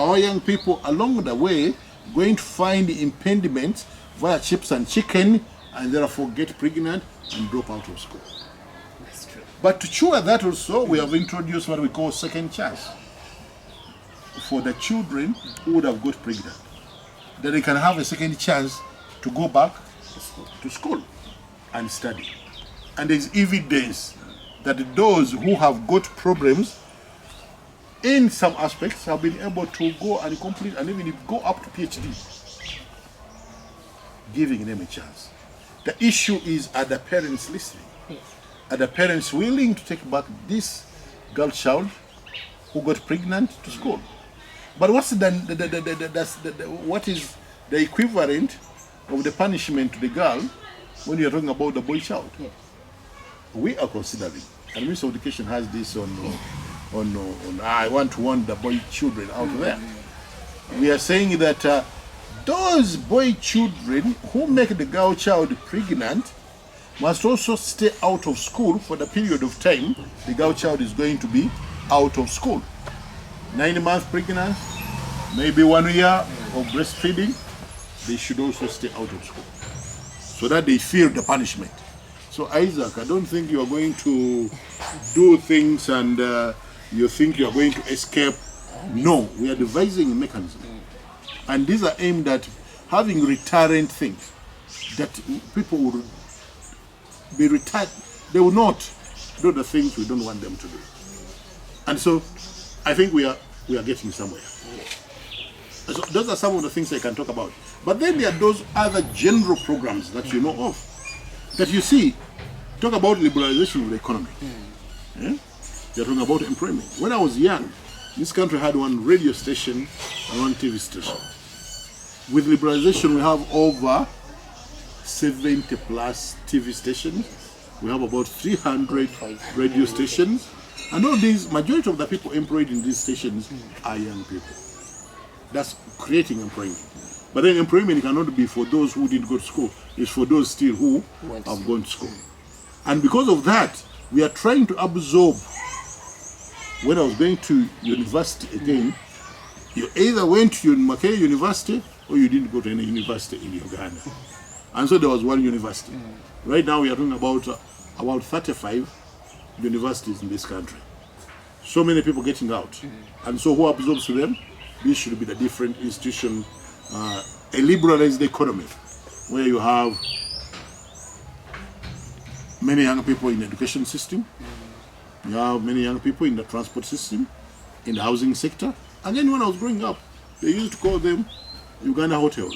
our young people along the way going to find impediments via chips and chicken, and therefore get pregnant and drop out of school. That's true. But to cure that also, we have introduced what we call second chance for the children who would have got pregnant. That they can have a second chance to go back to school and study. And there's evidence that those who have got problems in some aspects have been able to go and complete and even go up to PhD, giving them a chance. The issue is, are the parents listening? Yes. Are the parents willing to take back this girl child who got pregnant to school? But what's what is the equivalent of the punishment to the girl when you're talking about the boy child? Yes. We are considering, and Minister of Education has this on I want to warn the boy children out there. We are saying that those boy children who make the girl child pregnant must also stay out of school for the period of time the girl child is going to be out of school. 9 months pregnancy, maybe 1 year of breastfeeding, they should also stay out of school so that they feel the punishment. So Isaac, I don't think you are going to do things and you think you are going to escape. No, we are devising a mechanism. And these are aimed at having recurrent things that people will be retired. They will not do the things we don't want them to do. And so I think we are getting somewhere. So those are some of the things I can talk about. But then there are those other general programs that you know of, that you see, talk about liberalization of the economy. Yeah? They're talking about employment. When I was young, this country had one radio station and one TV station. With liberalization, we have over 70 plus TV stations. We have about 300 radio stations. And all these, majority of the people employed in these stations are young people. That's creating employment. But then employment cannot be for those who didn't go to school. It's for those still who have gone to school. And because of that, we are trying to absorb. When I was going to university again, you either went to Mackay University or you didn't go to any university in Uganda. And so there was one university. Right now we are talking about 35 universities in this country. So many people getting out. And so who absorbs them? This should be the different institution, a liberalized economy, where you have many young people in the education system, you have many young people in the transport system, in the housing sector. And then when I was growing up, they used to call them Uganda hotels.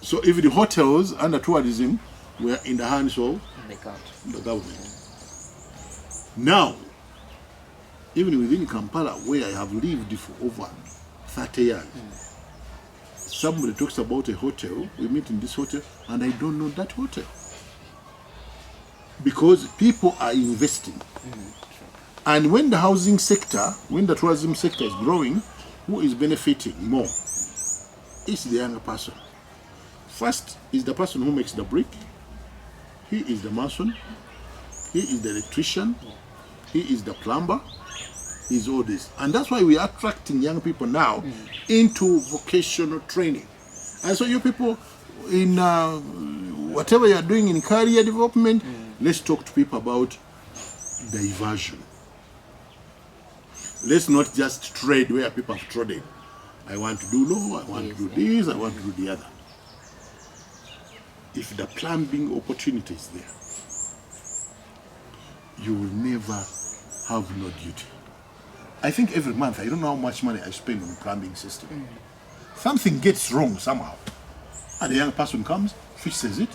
So even the hotels and the tourism were in the hands of the government. Now, even within Kampala, where I have lived for over 30 years, somebody talks about a hotel, we meet in this hotel, and I don't know that hotel. Because people are investing. And when the housing sector, when the tourism sector is growing, who is benefiting more? It's the younger person. First is the person who makes the brick. He is the mason. He is the electrician. He is the plumber. He's all this. And that's why we are attracting young people now into vocational training. And so you people in whatever you are doing in career development, let's talk to people about diversion. Let's not just trade where people have traded. I want to do law, I want to do this, I want to do the other. If the plumbing opportunity is there, you will never have no duty. I think every month, I don't know how much money I spend on the plumbing system. Something gets wrong somehow. And the young person comes, fixes it,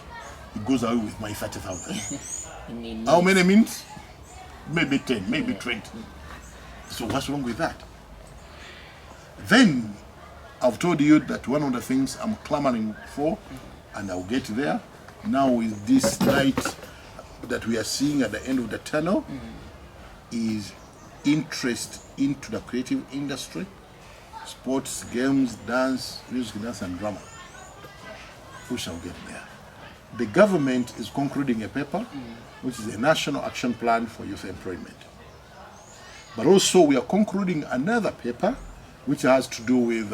it goes away with my 30,000. How many minutes? Maybe 10, maybe 20. So what's wrong with that? Then I've told you that one of the things I'm clamoring for, and I'll get there, now with this light that we are seeing at the end of the tunnel, is interest into the creative industry, sports, games, dance, music, dance and drama. We shall get there. The government is concluding a paper, which is a national action plan for youth employment. But also we are concluding another paper which has to do with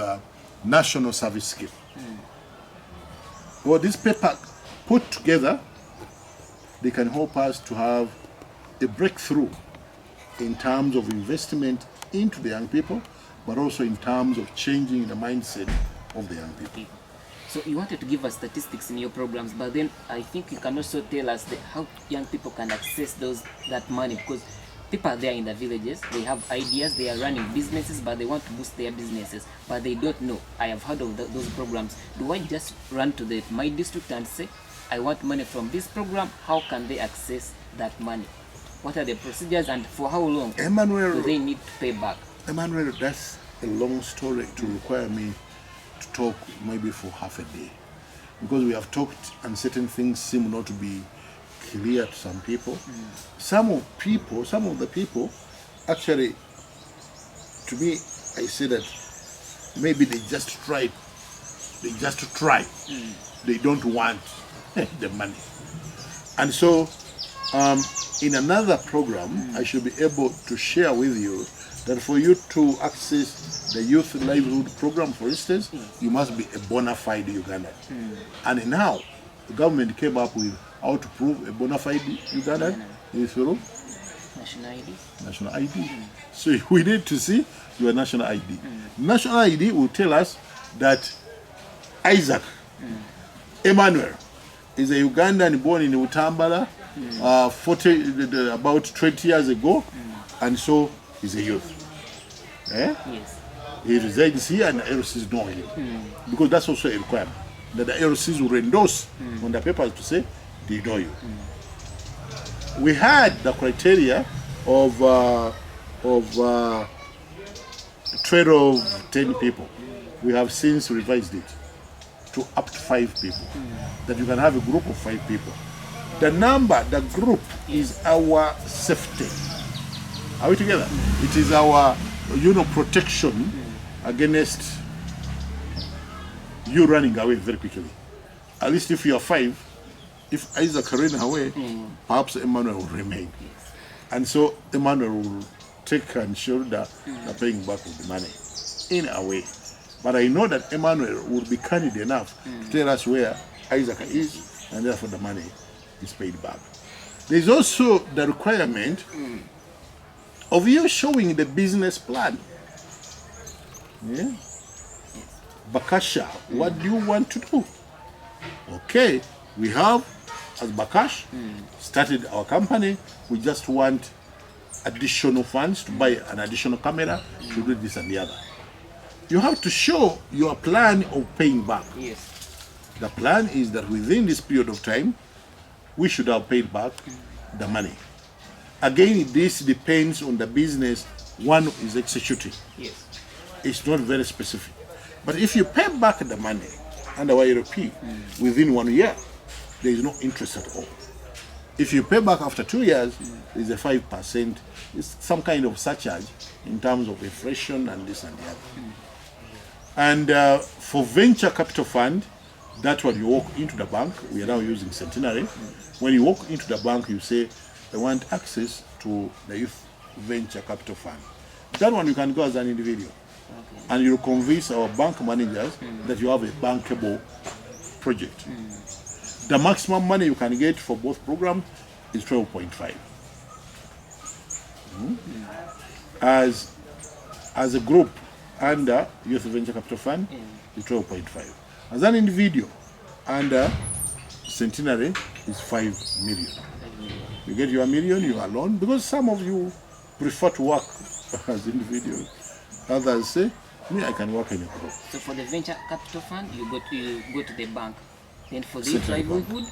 national service scheme. Well, this paper put together, they can help us to have a breakthrough in terms of investment into the young people, but also in terms of changing the mindset of the young people. So you wanted to give us statistics in your programs, but then I think you can also tell us how young people can access that money, because people are there in the villages, they have ideas, they are running businesses, but they want to boost their businesses, but they don't know. I have heard of those programs. Do I just run to my district and say, I want money from this program? How can they access that money? What are the procedures, and for how long do they need to pay back? Emmanuel, that's a long story to require me to talk maybe for half a day, because we have talked and certain things seem not to be clear to some people. Some of the people, actually, to me, I say that maybe they just try. They don't want the money. And so, in another program, I should be able to share with you that for you to access the Youth Livelihood Program, for instance, you must be a bona fide Ugandan. And now, the government came up with how to prove a bona fide Ugandan is through national ID. So we need to see your national ID. National ID will tell us that Isaac Emmanuel is a Ugandan born in Utambala about 20 years ago, and so he's a youth. Yes. He resides here and the LCs know him. Because that's also a requirement, that the LCs will endorse on the papers to say they know you. We had the criteria of 10 people. We have since revised it to up to 5 people. That you can have a group of 5 people. The group is our safety. Are we together? It is our, protection against you running away very quickly. At least if you are 5, if Isaac ran away, perhaps Emmanuel will remain. And so Emmanuel will take and shoulder the paying back of the money in a way. But I know that Emmanuel will be candid enough to tell us where Isaac is, and therefore the money is paid back. There is also the requirement of you showing the business plan. Bakasha, what do you want to do? Okay, we have, as Bakash, started our company. We just want additional funds to buy an additional camera, to do this and the other. You have to show your plan of paying back. Yes. The plan is that within this period of time, we should have paid back the money. Again, this depends on the business one is executing. Yes. It's not very specific. But if you pay back the money under YRP within 1 year, there is no interest at all. If you pay back after 2 years, there's a 5%. It's some kind of surcharge in terms of inflation and this and the other. And for venture capital fund, that's when you walk into the bank. We are now using Centenary. When you walk into the bank, you say, I want access to the Youth Venture Capital Fund. That one you can go as an individual. Okay. And you'll convince our bank managers that you have a bankable project. The maximum money you can get for both programs is 12.5. As a group under Youth Venture Capital Fund, is 12.5. As an individual under Centenary is 5 million. You get your million, you are alone, because some of you prefer to work as individuals. Others say, me, I can work in a group. So for the venture capital fund, you go to the bank. Then for the youth livelihood,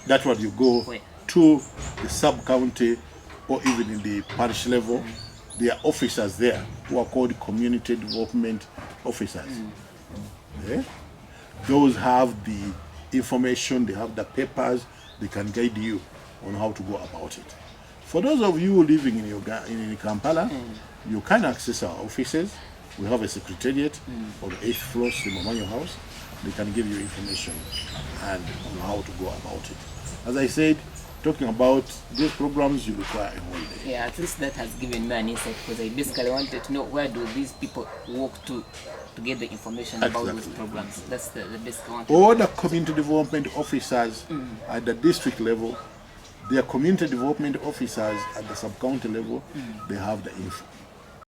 that's what you go to the sub-county or even in the parish level. There are officers there who are called community development officers. Those have the information, they have the papers, they can guide you on how to go about it. For those of you living in Kampala, you can access our offices. We have a secretariat on the 8th floor, Simomanyo House. They can give you information and on how to go about it. As I said, talking about these programs, you require a holiday. Yeah, at least that has given me an insight, because I basically wanted to know where do these people walk to get the information about those Exactly. programs. That's the basic one. All the community development officers at the district level, their community development officers at the sub-county level, they have the info.